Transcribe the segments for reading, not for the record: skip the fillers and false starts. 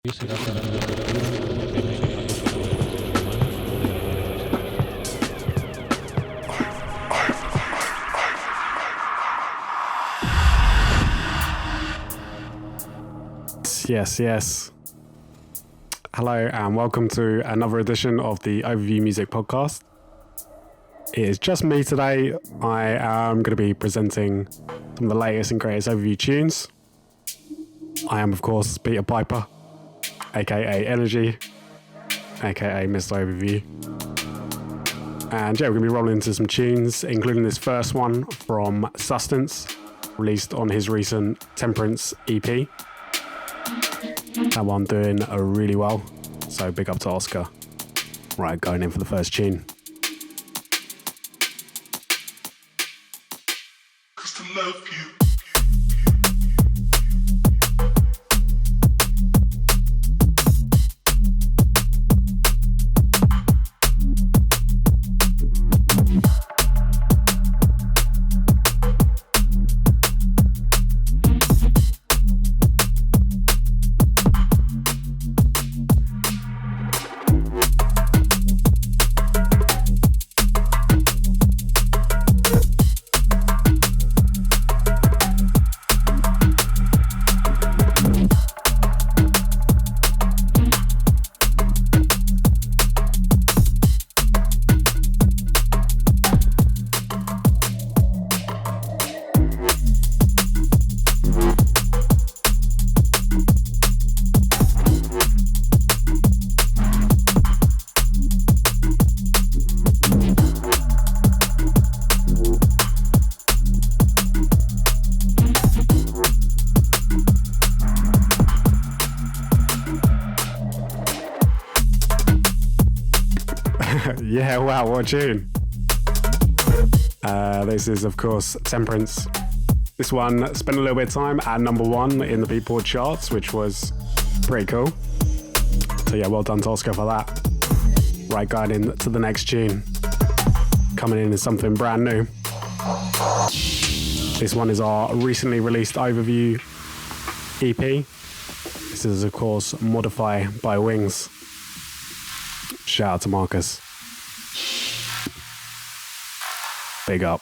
Yes. Hello and welcome to another edition of the Overview Music Podcast. It is just me today. I am going to be presenting some of the latest and greatest overview tunes. I am, of course, Peter Piper, aka Energy, aka Mr. Overview. And yeah, we're going to be rolling into some tunes, including this first one from Sustance, released on his recent Temperance EP. That one doing really well, so big up to Oscar. Right, going in for the first tune. Love you. Yeah, wow, what a tune. This is, of course, Temperance. This one spent a little bit of time at number 1 in the Beatport charts, which was pretty cool. So yeah, well done to Oscar for that. Right, going in to the next tune. Coming in as something brand new. This one is our recently released Overview EP. This is, of course, Modify by Wingz. Shout out to Marcus. Big up.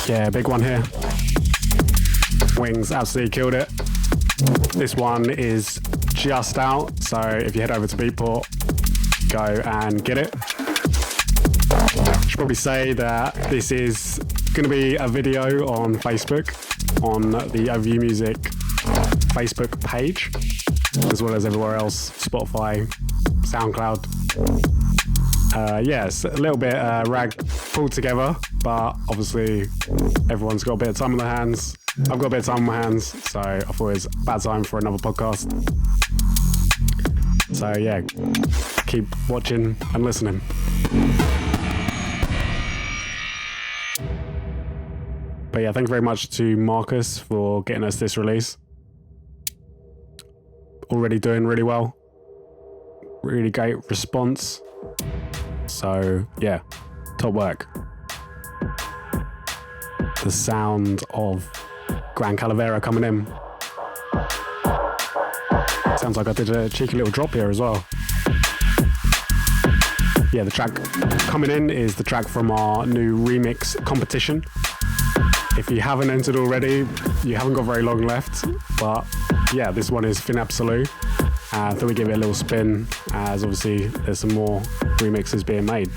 Yeah, big one here. Wingz absolutely killed it. This one is just out, so if you head over to Beatport, go and get it. I should probably say that this is going to be a video on Facebook, on the Overview Music Facebook page, as well as everywhere else, Spotify, SoundCloud. Yes, a little bit rag pulled together, but obviously everyone's got a bit of time on their hands. I've got a bit of time on my hands, so I thought it was a bad time for another podcast. So yeah, keep watching and listening. But yeah, thank you very much to Marcus for getting us this release. Already doing really well. Really great response. So yeah, top work. The sound of Gran Calavera coming in. Sounds like I did a cheeky little drop here as well. yeah, the track coming in is the track from our new remix competition. If you haven't entered already, you haven't got very long left, but yeah, this one is Absolue. I thought we'd give it a little spin, as obviously there's some more remixes being made.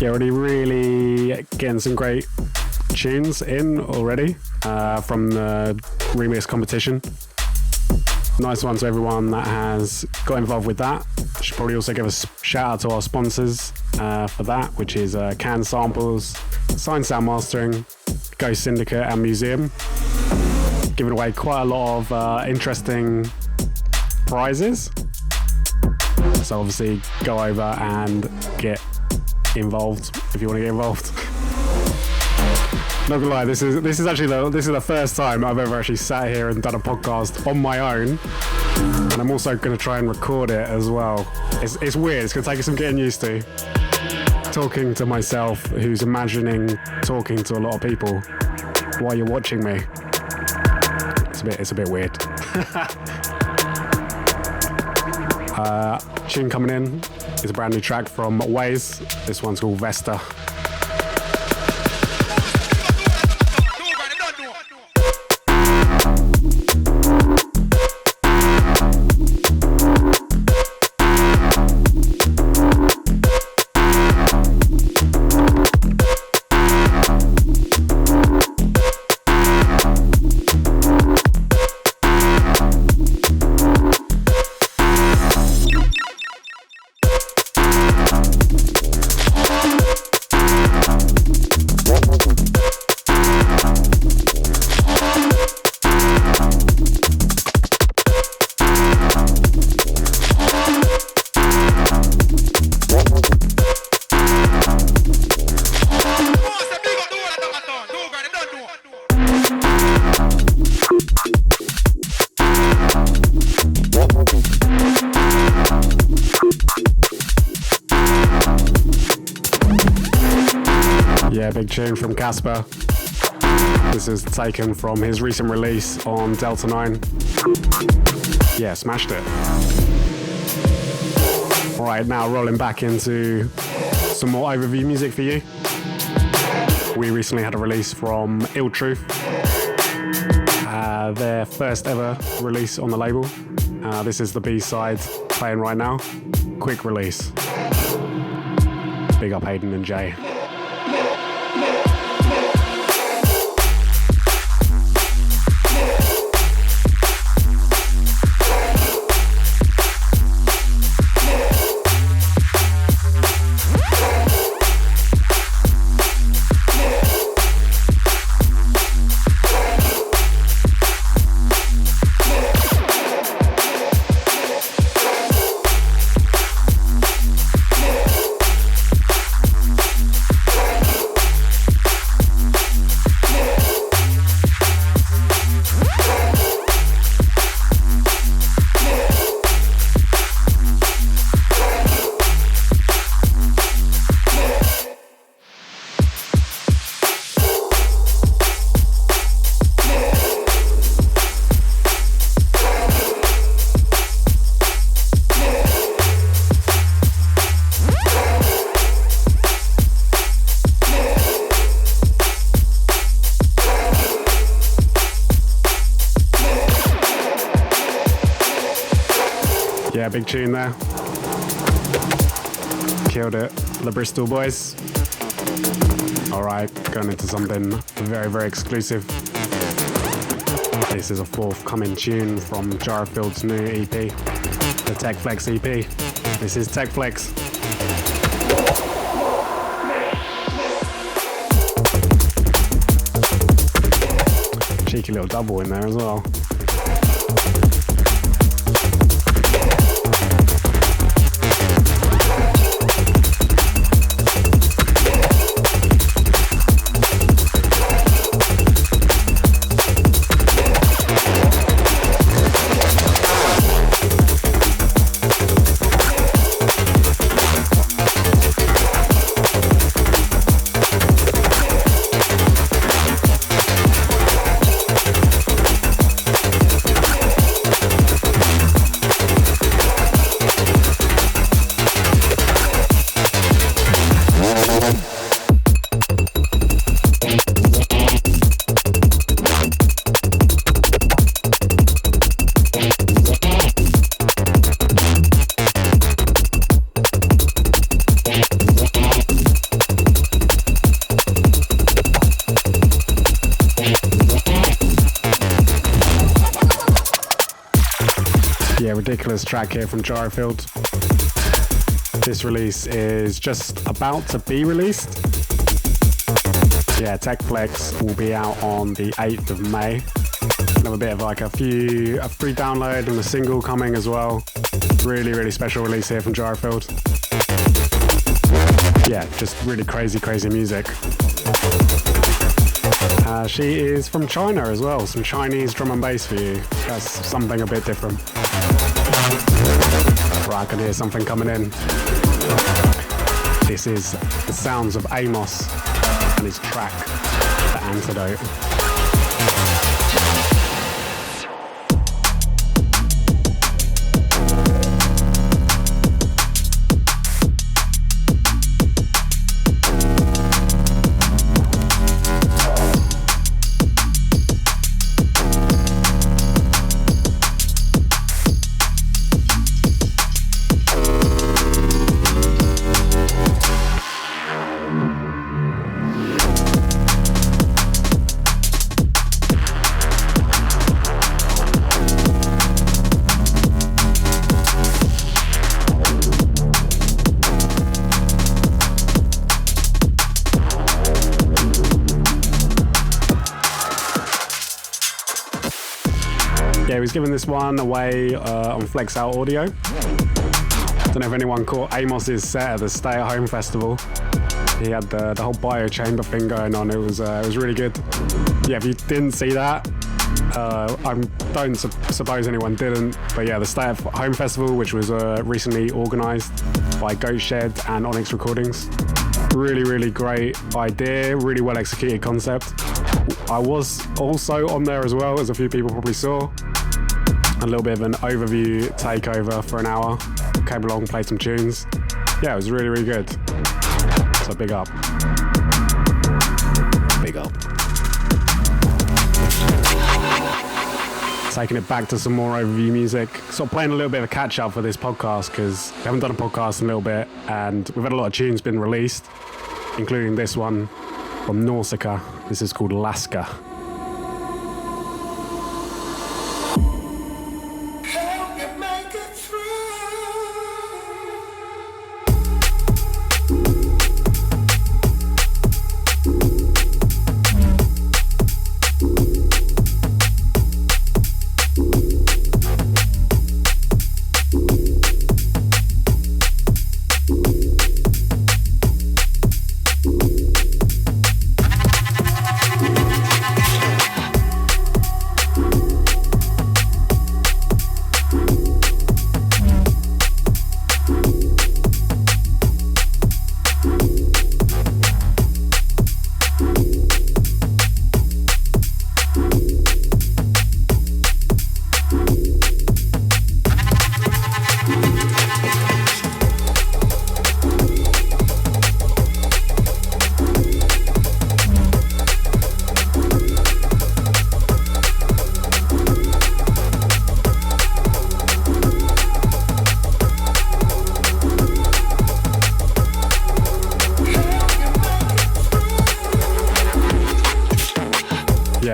Yeah, already really getting some great tunes in already from the remix competition. Nice one to everyone that has got involved with that. Should probably also give a shout out to our sponsors for that, which is Can Samples, Sign Sound Mastering, Ghost Syndicate and Museum. Giving away quite a lot of interesting prizes. So obviously go over and get involved if you want to get involved. Not gonna lie, this is actually the first time I've ever actually sat here and done a podcast on my own, and I'm also gonna try and record it as well. It's weird. It's gonna take some getting used to. Talking to myself, who's imagining talking to a lot of people while you're watching me. It's a bit weird. Tune coming in is a brand new track from Waeys. This one's called Vesta. Big tune from Casper. This is taken from his recent release on Delta 9. Yeah, smashed it. Alright, now rolling back into some more overview music for you. We recently had a release from Ill Truth, their first ever release on the label. This is the B-side playing right now. Quick release. Big up Hayden and Jay. Yeah, big tune there. Killed it. The Bristol boys. Alright, going into something very, very exclusive. This is a forthcoming tune from Gyrofield's new EP. the Tech Flex EP. This is Tech Flex. Cheeky little double in there as well. Ridiculous track here from Gyrofield. This release is just about to be released. Yeah, Tech Flex will be out on the 8th of May. Have a bit of like a free download and a single coming as well. Really, really special release here from Gyrofield. Yeah, just really crazy music. She is from China as well, some Chinese drum and bass for you. That's something a bit different. Right, I can hear something coming in. This is the sounds of Amoss and his track, The Antidote. Yeah, he's giving this one away on Flexout Audio. Don't know if anyone caught Amos's set at the Stay at Home Festival. He had the whole biochamber thing going on. It was really good. Yeah, if you didn't see that, I don't suppose anyone didn't. But yeah, the Stay at Home Festival, which was recently organised by Goat Shed and Onyx Recordings. Really, really great idea. Really well executed concept. I was also on there as well, as a few people probably saw. A little bit of an overview takeover for an hour. Came along, played some tunes. Yeah, it was really, really good. So big up. Big up. Taking it back to some more overview music. So I'm playing a little bit of a catch up for this podcast because we haven't done a podcast in a little bit and we've had a lot of tunes been released, including this one from Nasika. This is called Laska.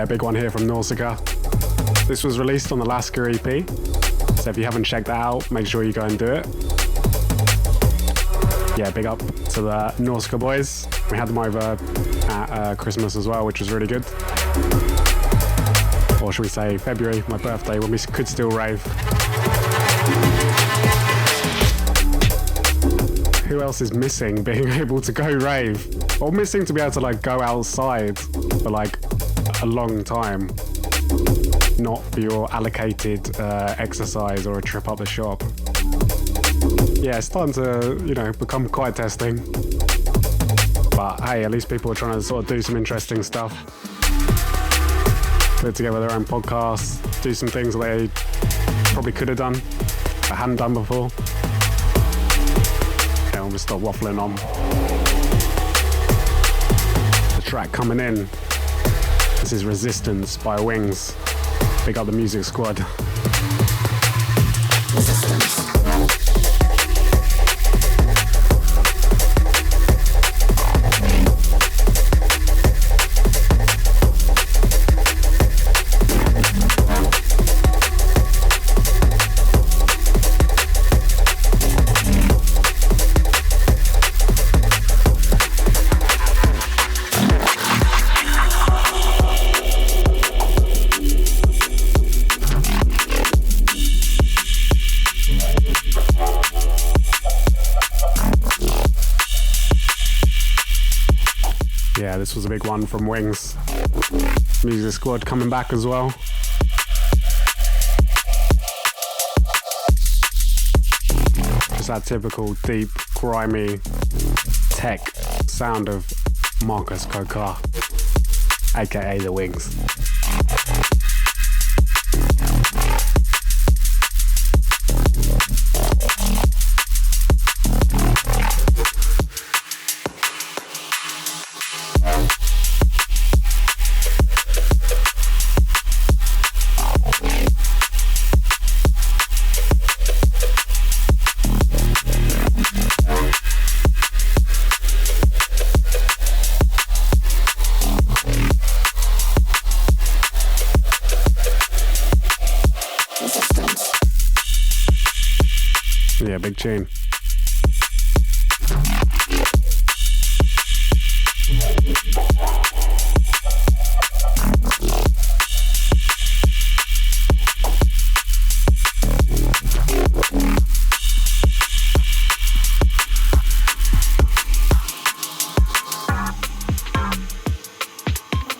Big one here from Nasika. This was released on the Laska EP. So if you haven't checked that out, make sure you go and do it. Yeah, big up to the Nasika boys. We had them over at Christmas as well, which was really good. Or should we say February, my birthday, when we could still rave. Who else is missing being able to go rave? Or missing to be able to like go outside for like a long time. Not for your allocated exercise or a trip up the shop. Yeah, it's starting to, you know, become quite testing. But hey, at least people are trying to sort of do some interesting stuff. Put together their own podcasts, do some things that they probably could have done, but hadn't done before. Okay, I'm gonna stop waffling on. The track coming in. This is Resistance by Wingz. Big up the music squad. Resistance. Yeah, this was a big one from Wingz. Music squad coming back as well. Just that typical deep, grimy tech sound of Marcus Coca, aka the Wingz. Yeah, big tune.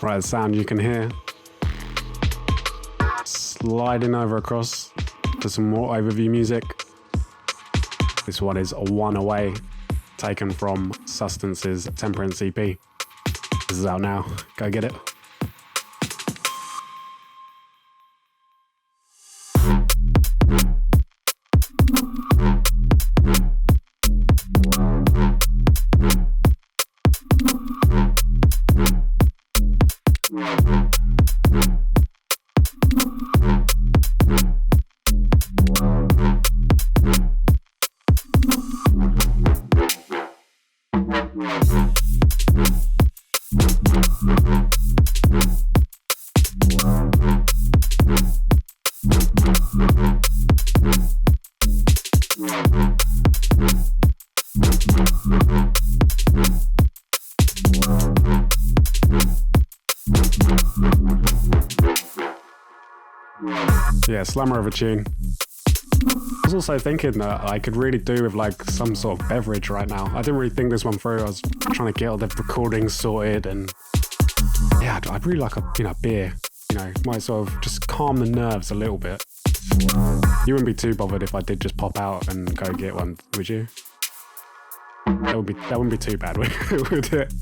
Right, the sound you can hear. Sliding over across to some more overview music. This one is One Away, taken from Sustance's Temperance EP. This is out now. Go get it. Yeah, slammer of a tune. I was also thinking that I could really do with like some sort of beverage right now. I didn't really think this one through. I was trying to get all the recordings sorted, and yeah, I'd really like a beer. You know, might sort of just calm the nerves a little bit. You wouldn't be too bothered if I did just pop out and go get one, would you? That wouldn't be too bad, would it?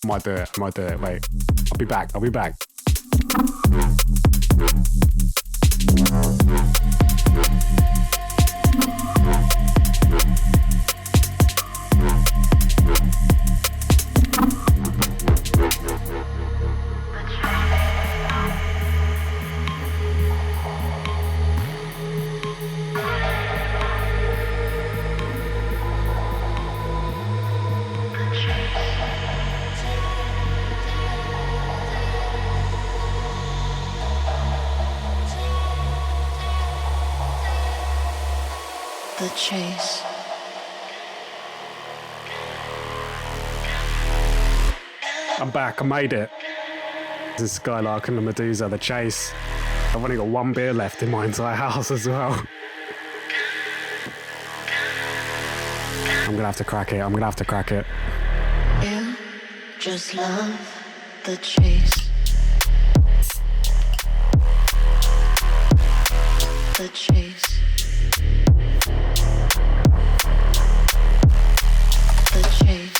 Might do it. Wait, I'll be back. the chase. I'm back, I made it. This is Skylark and LaMeduza, The Chase. I've only got one beer left in my entire house as well. I'm gonna have to crack it, You just love the chase. The chase. The chase.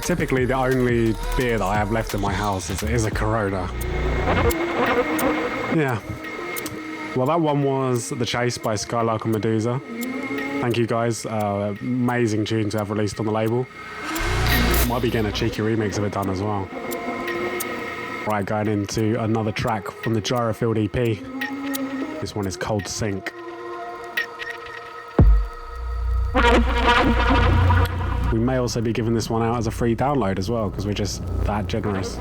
Typically, the only beer that I have left in my house is a Corona. Yeah. Well, that one was The Chase by Skylark and LaMeduza. Thank you guys. Amazing tune to have released on the label. Might be getting a cheeky remix of it done as well. Right, going into another track from the Gyrofield EP. This one is Cold Sink. We may also be giving this one out as a free download as well, because we're just that generous.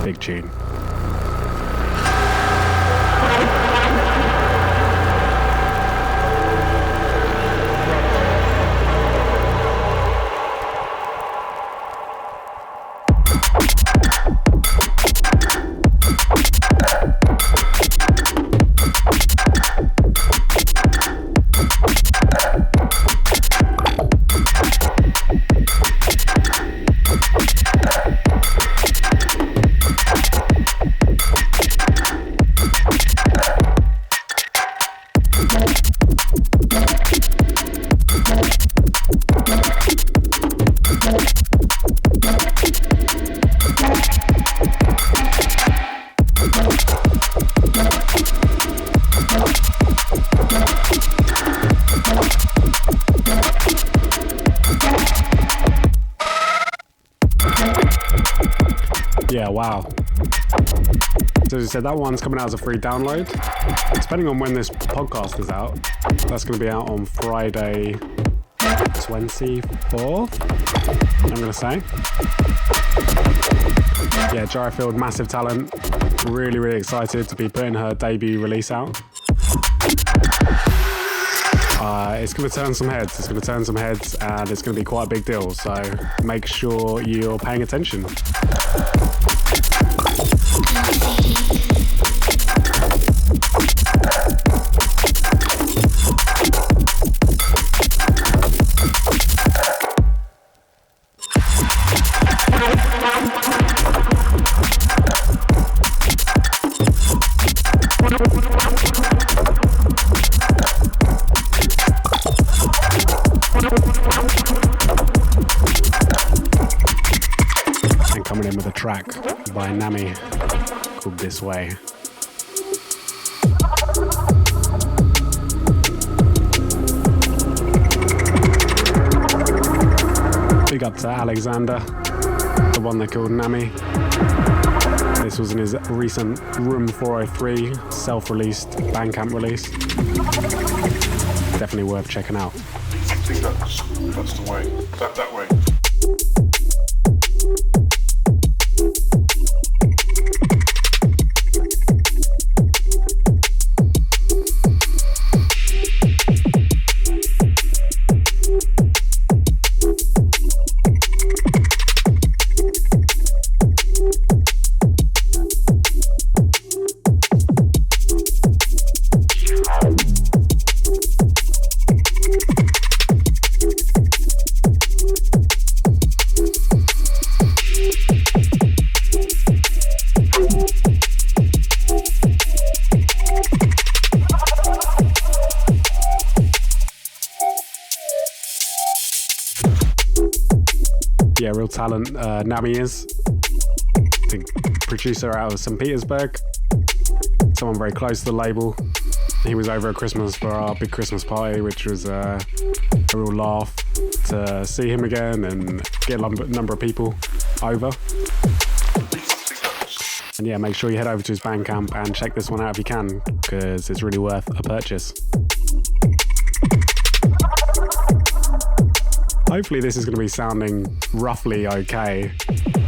Big tune. Yeah, wow. So as I said, that one's coming out as a free download. Depending on when this podcast is out, that's going to be out on Friday 24th, I'm going to say. Yeah, Gyrofield, massive talent. Really, really excited to be putting her debut release out. It's going to turn some heads. And it's going to be quite a big deal. So make sure you're paying attention. Track by Nami called This Way. Big up to Alexander, the one they called Nami. This was in his recent Room 403 self-released Bandcamp release. Definitely worth checking out. I think that's the way. That way. real talent Nami is. The producer out of St. Petersburg. Someone very close to the label. He was over at Christmas for our big Christmas party, which was a real laugh to see him again and get a number of people over. And yeah, make sure you head over to his Bandcamp and check this one out if you can, because it's really worth a purchase. Hopefully this is going to be sounding roughly okay.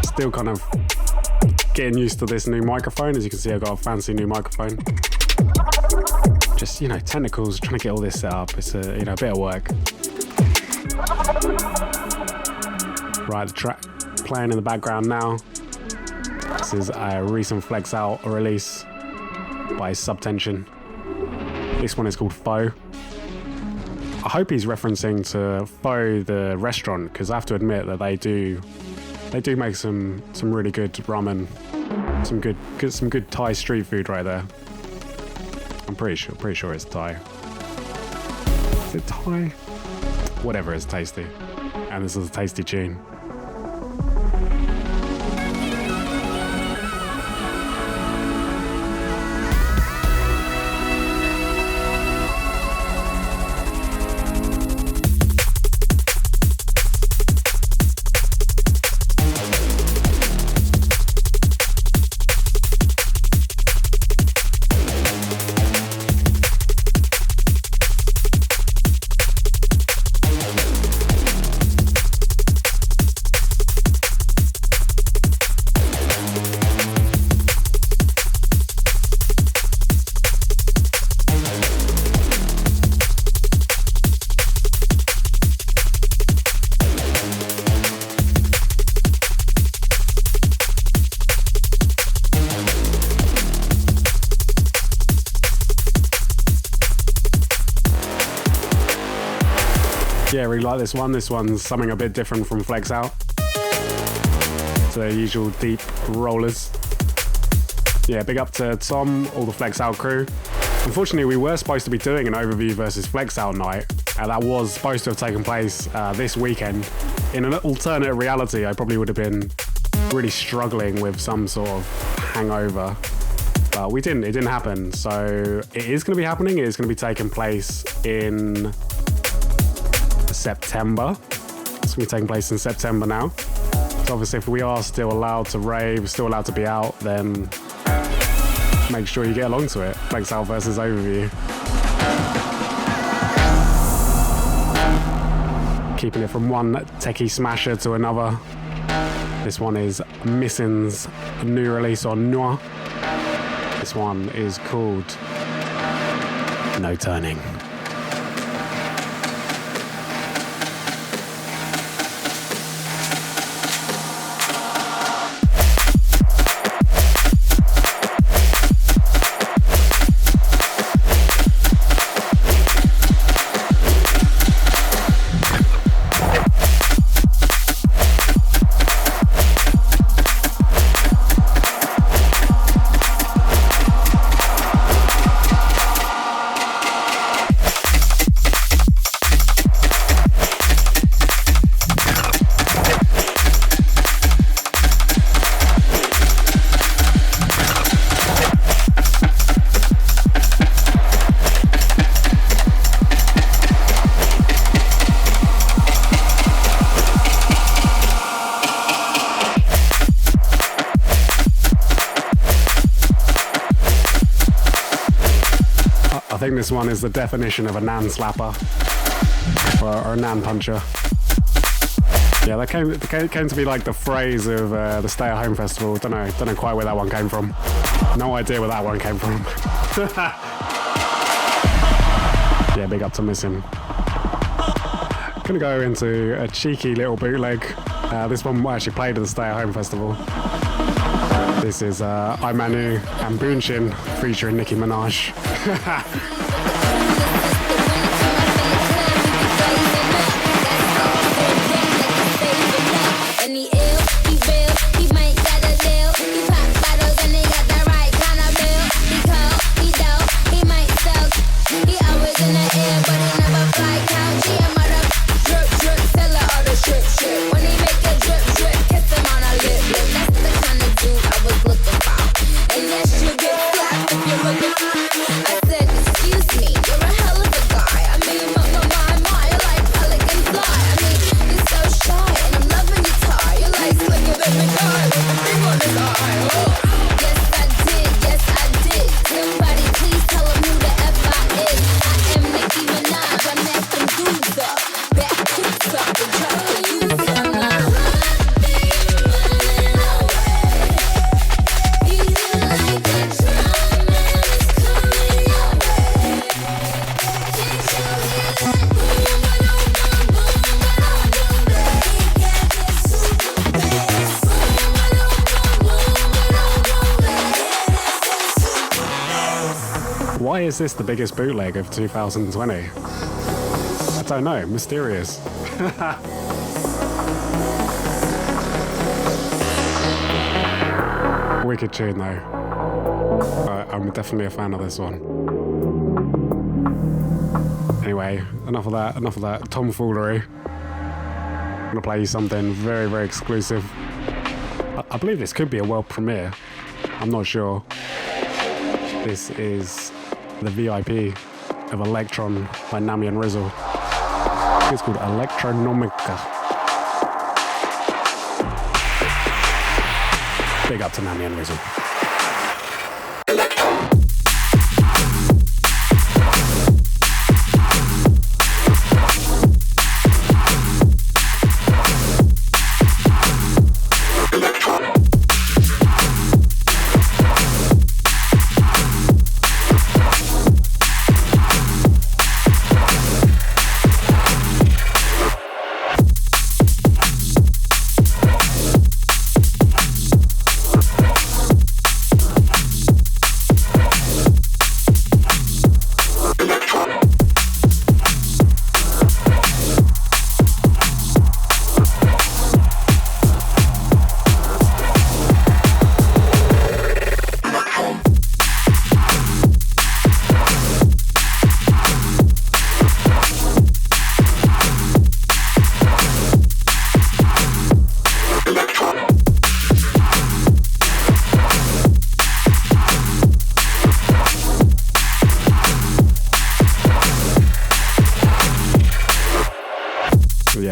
Still kind of getting used to this new microphone. As you can see, I've got a fancy new microphone. Just, technicals, trying to get all this set up. It's a bit of work. Right, the track playing in the background now. This is a recent Flexout release by Subtension. This one is called Foe. I hope he's referencing to Foe, the restaurant, because I have to admit that they do make some really good ramen, some good Thai street food right there. I'm pretty sure it's Thai. Is it Thai? Whatever, it's tasty, and this is a tasty tune. Yeah, really like this one. This one's something a bit different from Flexout. It's the usual deep rollers. Yeah, big up to Tom, all the Flexout crew. Unfortunately, we were supposed to be doing an Overview versus Flexout night. That was supposed to have taken place this weekend. In an alternate reality, I probably would have been really struggling with some sort of hangover. But we didn't. It didn't happen. So it is going to be happening. It is going to be taking place in September. It's going to be taking place in September now. So obviously if we are still allowed to rave, still allowed to be out, then make sure you get along to it. Flexout versus Overview. Keeping it from one techie smasher to another. This one is Missin's new release on Noir. This one is called No Turning. I think this one is the definition of a nan slapper or a nan puncher. Yeah, that came to be like the phrase of the Stay at Home Festival. Don't know quite where that one came from. No idea where that one came from. Yeah, big up to Missin. Gonna go into a cheeky little bootleg. This one actually played at the Stay at Home Festival. This is IMANU and Buunshin featuring Nicki Minaj. When he make a drip, drip, is this the biggest bootleg of 2020? I don't know. Mysterious. Wicked tune though. I'm definitely a fan of this one. Anyway, enough of that tomfoolery. I'm gonna play you something very, very exclusive. I believe this could be a world premiere. I'm not sure. This is the VIP of Electron by Nami and Rizzle. I think it's called Electronomica. Big up to Nami and Rizzle.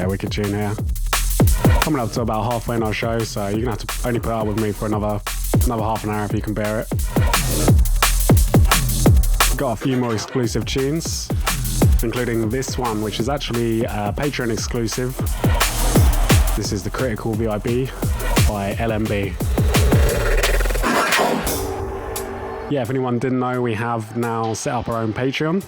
Wicked tune here. Coming up to about halfway in our show, so you're gonna have to only put up with me for another half an hour if you can bear it. Got a few more exclusive tunes, including this one, which is actually a Patreon exclusive. This is the Critical VIP by LMB. Yeah, if anyone didn't know, we have now set up our own Patreon.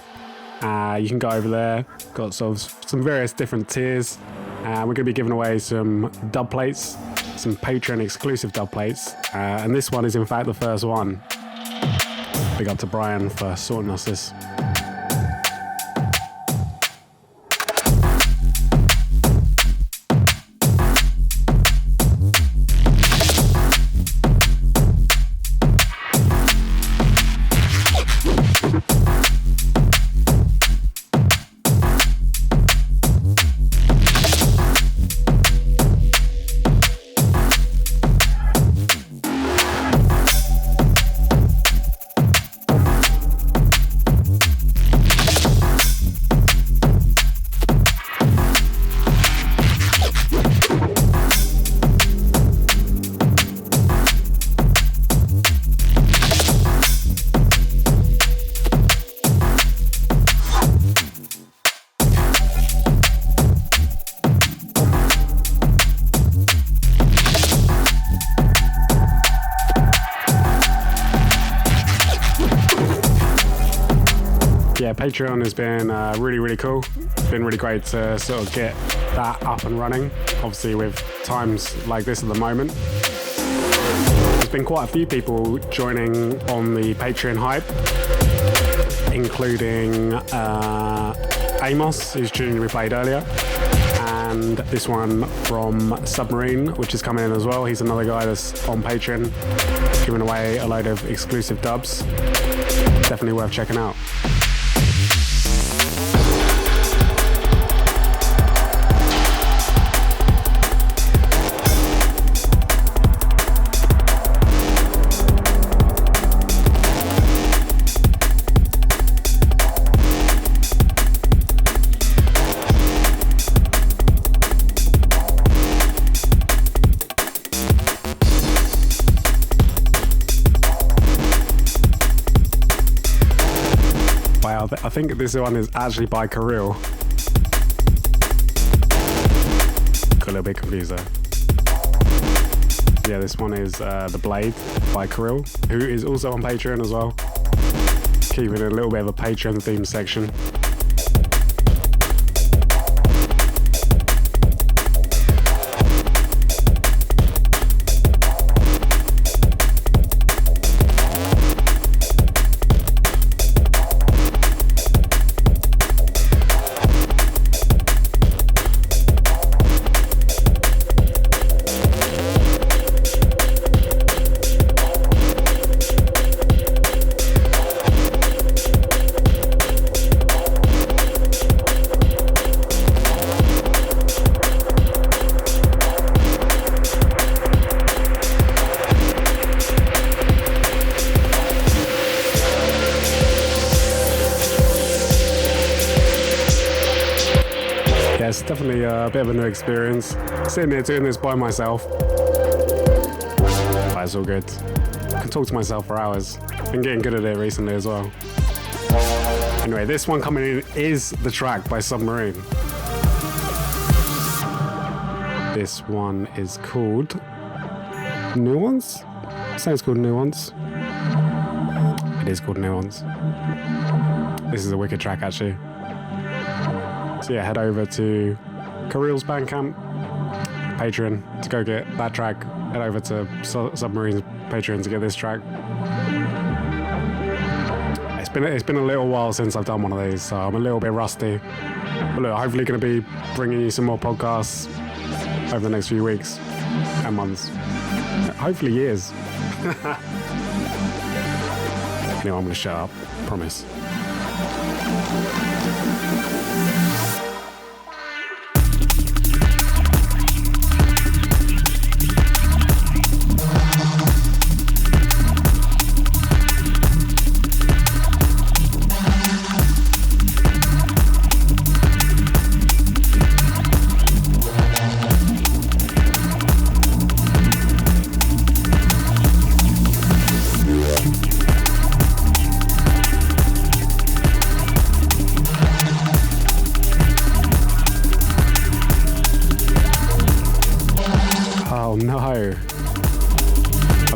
You can go over there, got sort of some various different tiers. We're going to be giving away some dub plates, some Patreon exclusive dub plates. And this one is in fact the first one. Big up to Brian for sorting us this. Patreon has been really, really cool. It's been really great to sort of get that up and running, obviously with times like this at the moment. There's been quite a few people joining on the Patreon hype, including Amoss, whose tune we played earlier, and this one from Submarine, which is coming in as well. He's another guy that's on Patreon, giving away a load of exclusive dubs. Definitely worth checking out. I think this one is actually by Kirill. Got a little bit confused there. Yeah, this one is The Blade by Kirill, who is also on Patreon as well. Keeping a little bit of a Patreon themed section. yeah, it's definitely a bit of a new experience. Sitting here doing this by myself. But it's all good. I can talk to myself for hours. Been getting good at it recently as well. Anyway, this one coming in is the track by Submarine. This one is called Nuance? I say it's called Nuance. It is called Nuance. This is a wicked track actually. So yeah, head over to Kareel's Bandcamp, Patreon to go get that track. Head over to Submarine's Patreon to get this track. It's been a little while since I've done one of these, so I'm a little bit rusty. But look, hopefully going to be bringing you some more podcasts over the next few weeks and months. Hopefully years. Anyway, I'm going to shut up. Promise.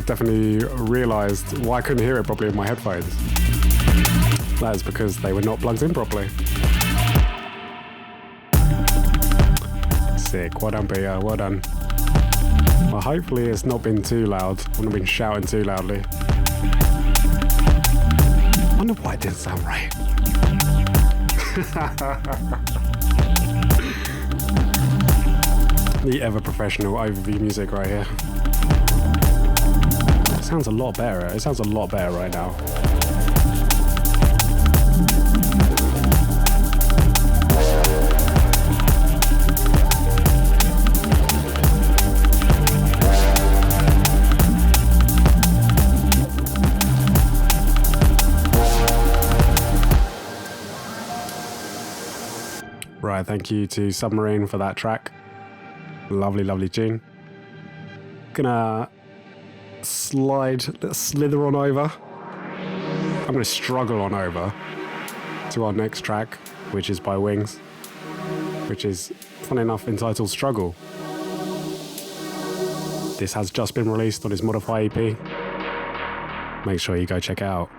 Definitely realised why I couldn't hear it properly in my headphones. That is because they were not plugged in properly. Sick, well done Peter, well done. Well, hopefully it's not been too loud. I've not been shouting too loudly. I wonder why it didn't sound right. The ever professional overview music right here. Sounds a lot better. It sounds a lot better right now. Right, thank you to Submarine for that track. Lovely, lovely tune. Gonna slither on over. I'm going to struggle on over to our next track, which is by Wingz, which is, fun enough, entitled Struggle. This has just been released on his Modify EP. Make sure you go check it out.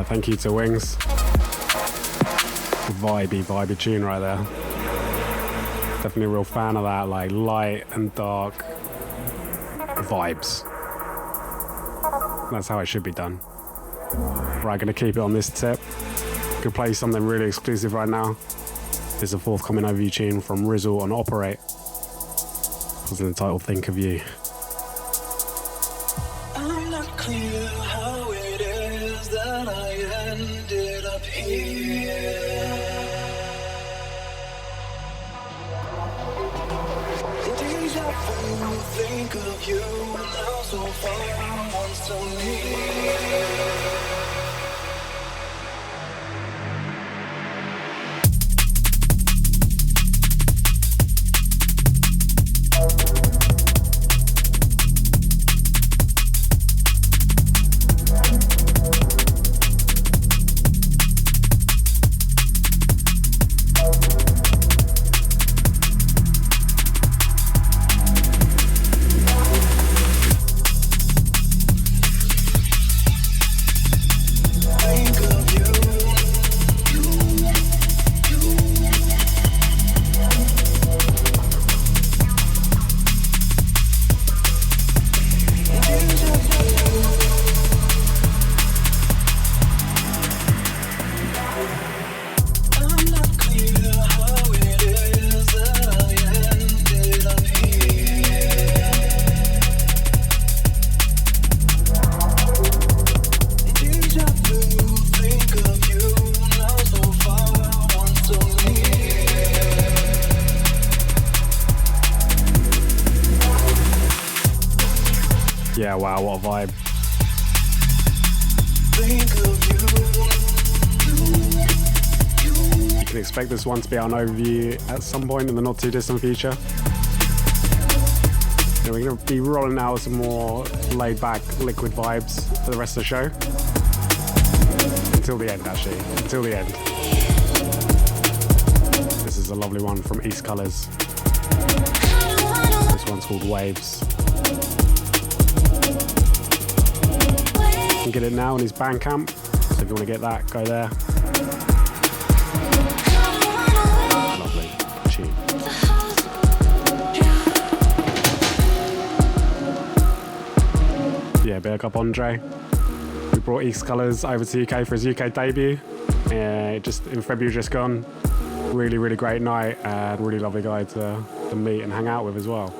Thank you to Wingz. Vibey tune right there. Definitely a real fan of that, like light and dark vibes. That's how it should be done. Right, gonna keep it on this tip. Gonna play something really exclusive right now. This is a forthcoming overview tune from Rizzle on Operate. Was entitled Think of You. I'm not clear how it is that I ended up here. Deja vu, think of you now so far, once so near. Yeah, wow, what a vibe. You can expect this one to be on overview at some point in the not too distant future. And we're going to be rolling out some more laid back liquid vibes for the rest of the show. Until the end, actually. Until the end. This is a lovely one from Eastcolors. This one's called Waeys. You can get it now on his Bandcamp, so if you want to get that, go there. Lovely tune. Yeah, big up Andre. We brought Eastcolors over to UK for his UK debut. Just in February just gone. Really, really great night and really lovely guy to meet and hang out with as well.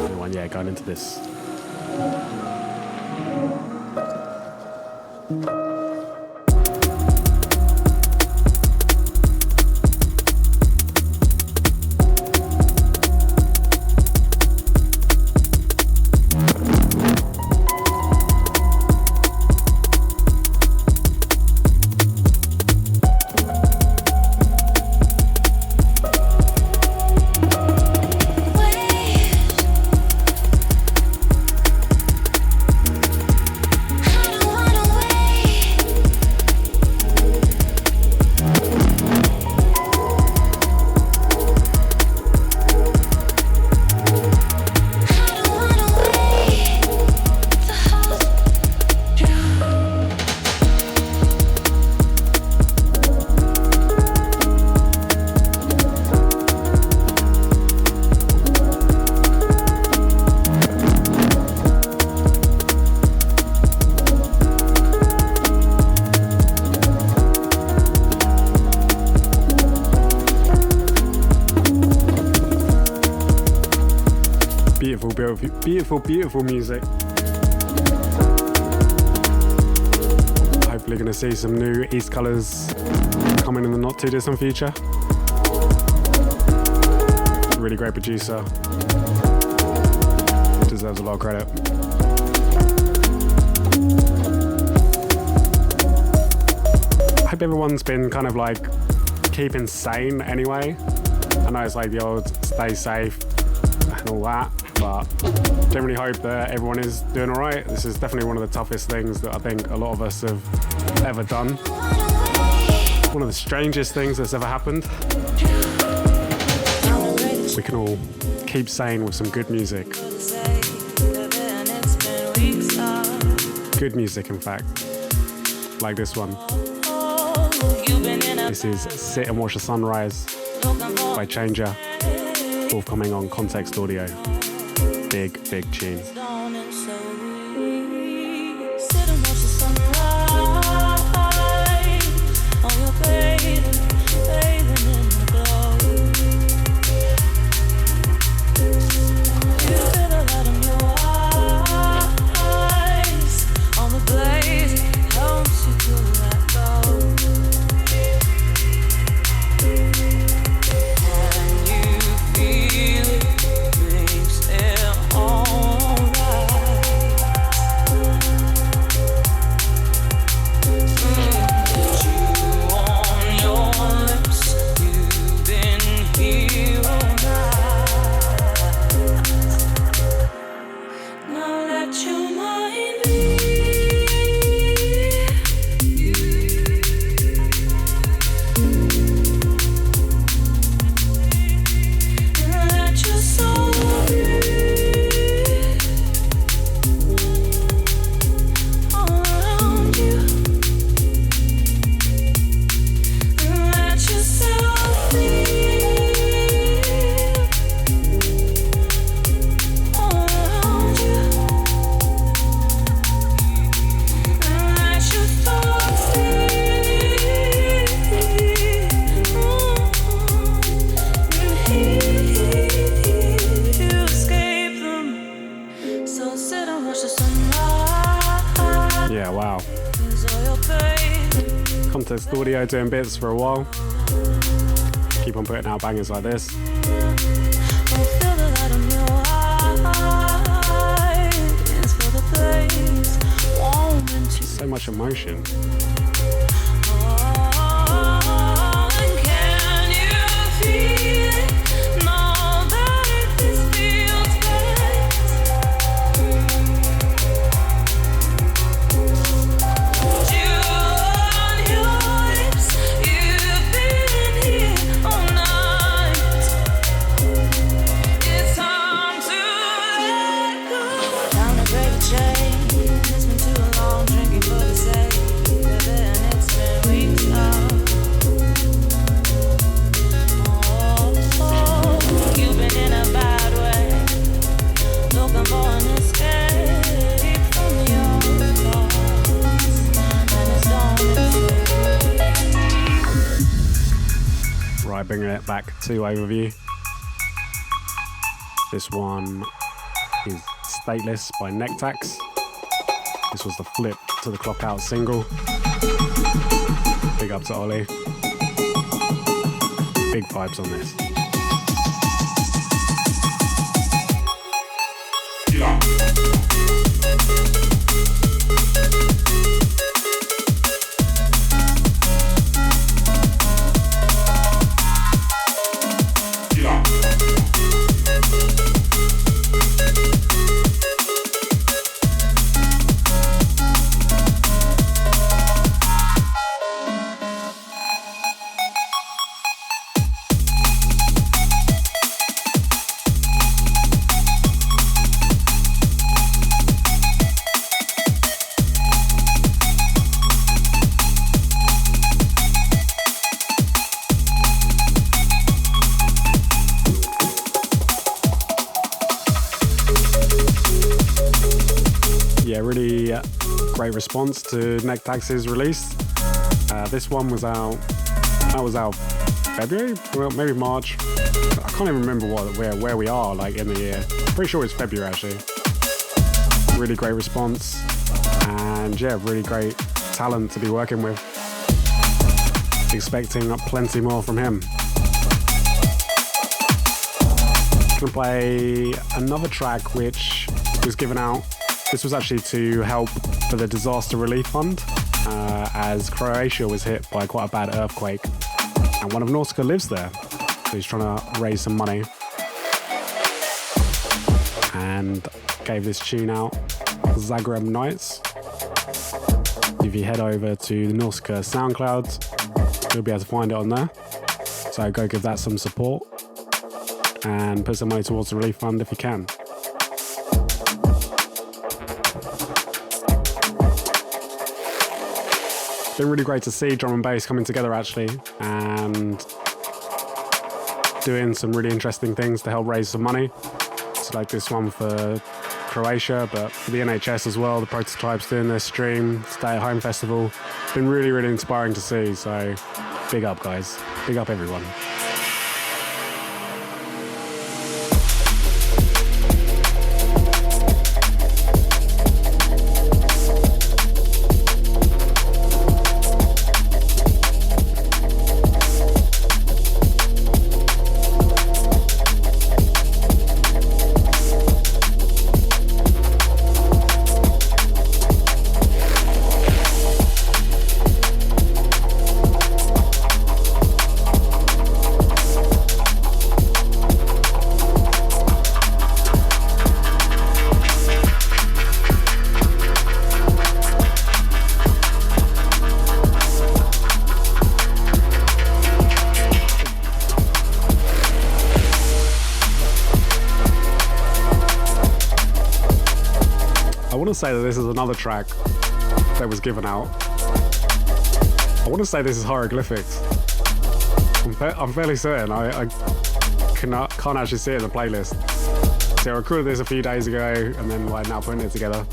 Anyone, yeah, going into this. Beautiful, beautiful music. Hopefully going to see some new Eastcolors coming in the not too distant future. Really great producer. Deserves a lot of credit. I hope everyone's been kind of like keeping sane anyway. I know it's like the old stay safe and all that, but generally hope that everyone is doing all right. This is definitely one of the toughest things that I think a lot of us have ever done. One of the strangest things that's ever happened. We can all keep sane with some good music. Good music, in fact. Like this one. This is Sit and Watch the Sunrise by Changer, forthcoming on Context Audio. Big, big tune. Processed Audio doing bits for a while. Keep on putting out bangers like this. So much emotion. Bringing it back to Overview. This one is Stateless by Nectax. This was the flip to the Clock Out single. Big up to Ollie. Big vibes on this. Yeah. Great response to Nectax's release. This one was out. That was out February, well, maybe March. I can't even remember where we are like in the year. Pretty sure it's February actually. Really great response, and yeah, really great talent to be working with. Expecting plenty more from him. Gonna play another track which was given out. This was actually to help for the Disaster Relief Fund, as Croatia was hit by quite a bad earthquake. And one of Nasika lives there, so he's trying to raise some money. And gave this tune out, Zagreb Nights. If you head over to the Nasika SoundCloud, you'll be able to find it on there. So go give that some support and put some money towards the relief fund if you can. Been really great to see drum and bass coming together actually, and doing some really interesting things to help raise some money. So like this one for Croatia, but for the NHS as well, the Prototypes doing their stream, Stay at Home Festival. Been really, really inspiring to see, so big up guys, big up everyone. want to say that this is another track that was given out. I want to say this is Hieroglyphics. I'm fairly certain. I can't actually see it in the playlist. So I recorded this a few days ago and then like now putting it together.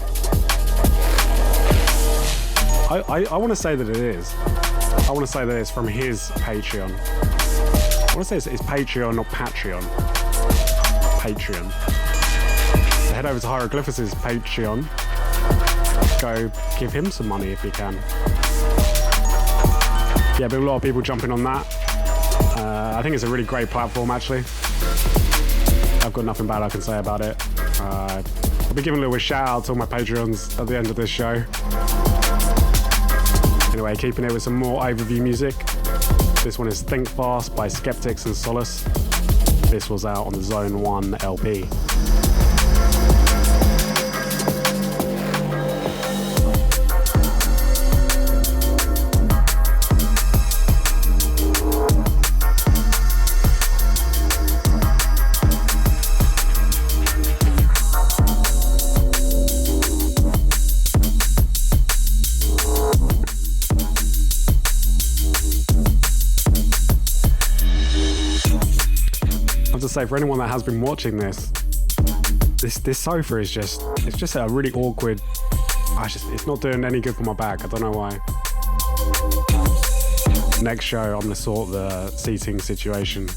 I want to say that it is. I want to say that it's from his Patreon. I want to say it's Patreon or Patreon. Patreon. So head over to Hieroglyphics' Patreon. Go give him some money if you can. Yeah, but a lot of people jumping on that. I think it's a really great platform, actually. I've got nothing bad I can say about it. I'll be giving a little shout out to all my Patreons at the end of this show. Anyway, keeping it with some more overview music. This one is Think Fast by Skeptics and Solace. This was out on the Zone 1 LP. Say for anyone that has been watching this sofa is just a really awkward. It's not doing any good for my back. I don't know why. Next show I'm gonna sort the seating situation,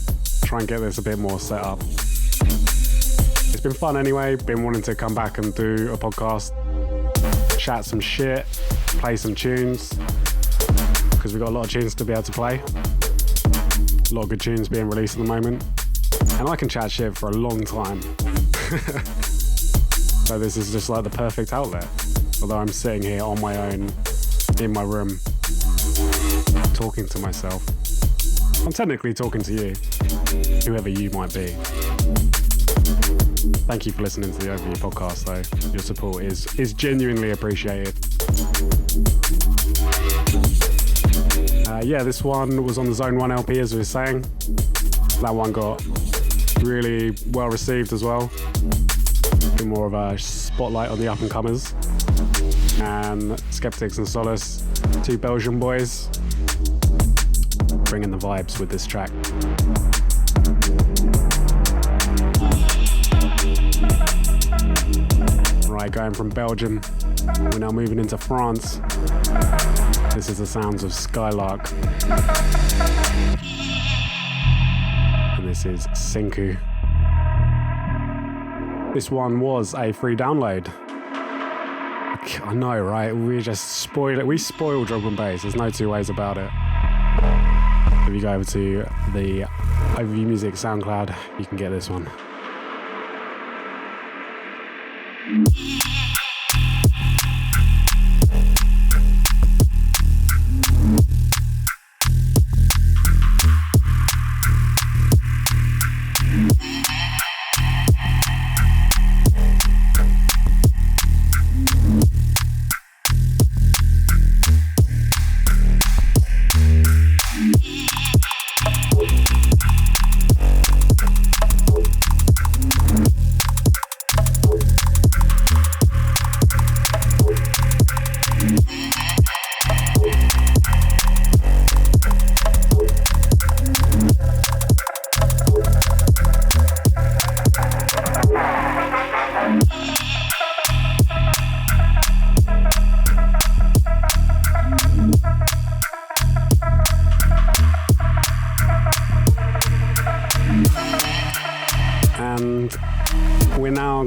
try and get this a bit more set up. It's been fun anyway. Been wanting to come back and do a podcast, chat some shit, play some tunes, because we've got a lot of tunes to be able to play. A lot of good tunes being released at the moment. And I can chat shit for a long time. So this is just like the perfect outlet. Although I'm sitting here on my own, in my room, talking to myself. I'm technically talking to you, whoever you might be. Thank you for listening to the Overview podcast though. Your support is genuinely appreciated. Yeah, this one was on the Zone 1 LP as we were saying. That one got really well received as well. Bit more of a spotlight on the up and comers. And Skeptics and Solace, two Belgian boys, bringing the vibes with this track. Right, going from Belgium, we're now moving into France. This is the sounds of Skylark. This is Senku. This one was a free download. I know, right? We just spoil it. We spoil drum and bass. There's no two ways about it. If you go over to the Overview Music SoundCloud, you can get this one.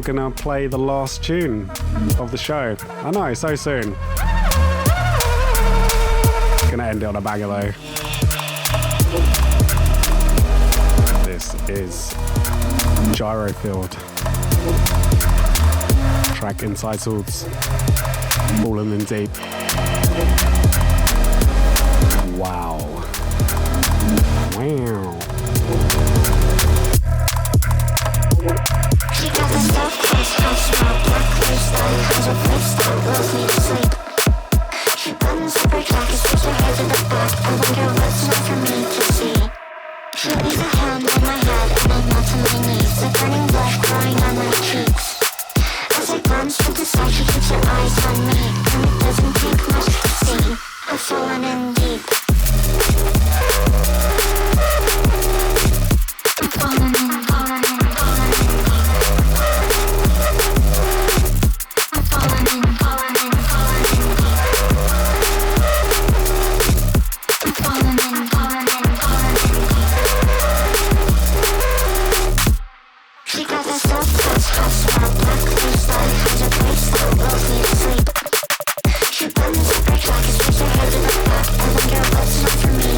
Gonna play the last tune of the show. I know, so soon. Gonna end it on a banger though. This is Gyrofield. Track entitled Fallen in Deep. Wow. Wow. She got the stuff, house, black lifestyle, has a lifestyle, loves me to sleep. She buttons up her jacket, strips her hair to the back. I wonder what's not for me to see. She leaves a hand on my head and I melt to my knees. The burning blood crying on my cheeks. As I glance from the side, she keeps her eyes on me, and it doesn't take much to see. I've fallen in deep. I've fallen in. For me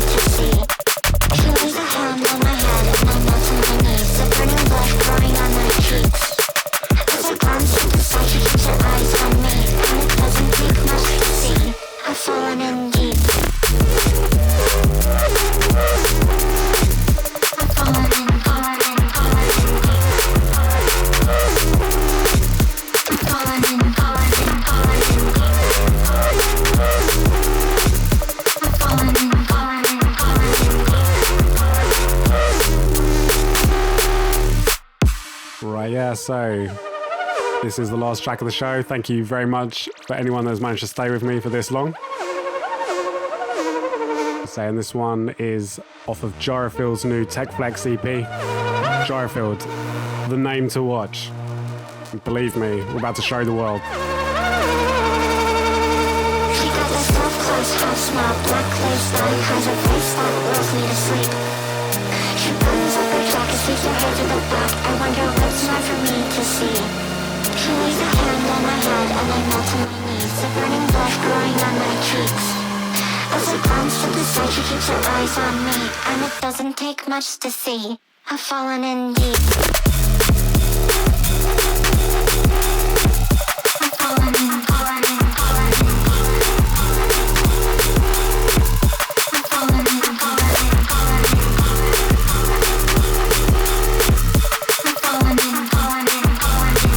Right, yeah, so this is the last track of the show. Thank you very much for anyone that's managed to stay with me for this long. Saying this one is off of Gyrofield's new Tech Flex EP. Gyrofield, the name to watch. Believe me, we're about to show the world. She got the soft clothes, house smell, black clay style, has her face that wills me to sleep. She buttons up her jacket, sweeps her hair to the back. I wonder what's not for me to see. She lays a hand on my head and I melt to my knees. The burning blush growing on my cheeks. As I glance to the side, she keeps her eyes on me, and it doesn't take much to see. I've fallen in deep. I've fallen in, fallen in, fallen in. I've fallen in, fallen in, fallen in. I've fallen in, fallen in, fallen in.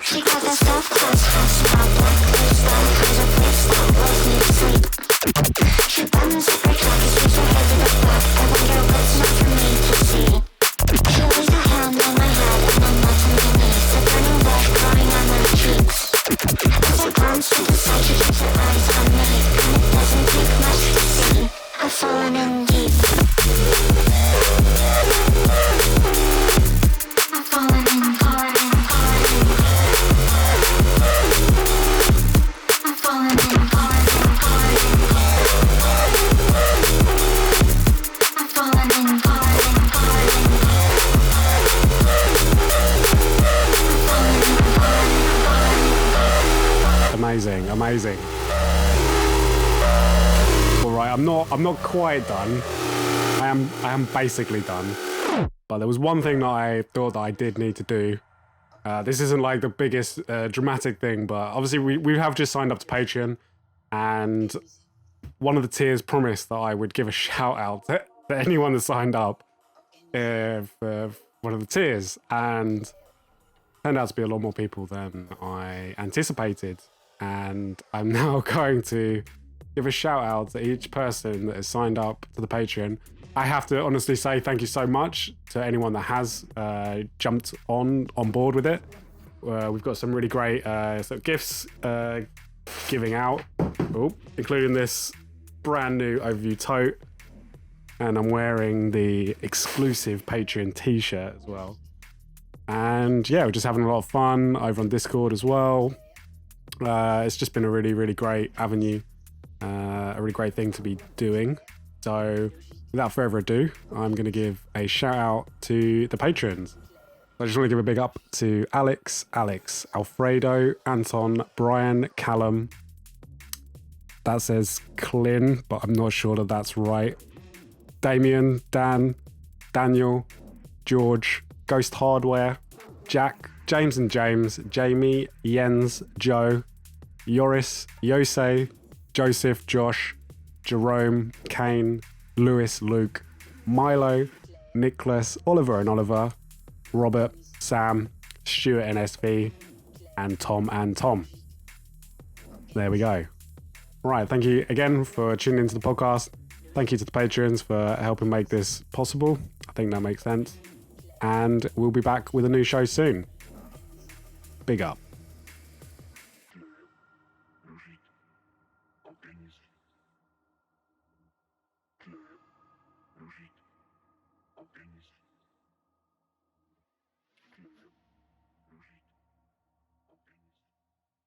She got the soft clothes, house smell, black clay style, has her face that wills me to sleep. She buttons up her jacket, sweeps her hair to the back. I wonder what's not for me to see. She lays a hand on my head and I'm not to my knees. The burning blush growing on my cheeks. As I glance to the side, she keeps her eyes on me, and it doesn't take much to see. I've fallen in deep. I've fallen in, fallen in, fallen in. I've fallen in, fallen in, fallen in. I've fallen in, fallen in, fallen in. I've fallen in, fallen in, fallen in. Amazing, amazing. All right, I'm not quite done. I am basically done. But there was one thing that I thought that I did need to do. This isn't like the biggest dramatic thing, but obviously we have just signed up to Patreon, and one of the tiers promised that I would give a shout out to anyone that signed up for one of the tiers, and turned out to be a lot more people than I anticipated. And I'm now going to give a shout out to each person that has signed up to the Patreon. I have to honestly say thank you so much to anyone that has jumped on board with it. We've got some really great sort of gifts giving out, including this brand new Overview tote, and I'm wearing the exclusive Patreon t-shirt as well. And yeah, we're just having a lot of fun over on Discord as well. It's just been a really, really great avenue, a really great thing to be doing. So without further ado, I'm going to give a shout out to the patrons. I just want to give a big up to Alex, Alfredo, Anton, Brian, Callum. That says Clin, but I'm not sure that that's right. Damien, Dan, Daniel, George, Ghost Hardware, Jack, James and James, Jamie, Jens, Joe, Yoris, Yosei, Joseph, Josh, Jerome, Kane, Lewis, Luke, Milo, Nicholas, Oliver and Oliver, Robert, Sam, Stuart and SV, and Tom. There we go. Right, thank you again for tuning into the podcast. Thank you to the patrons for helping make this possible. I think that makes sense. And we'll be back with a new show soon. Big up.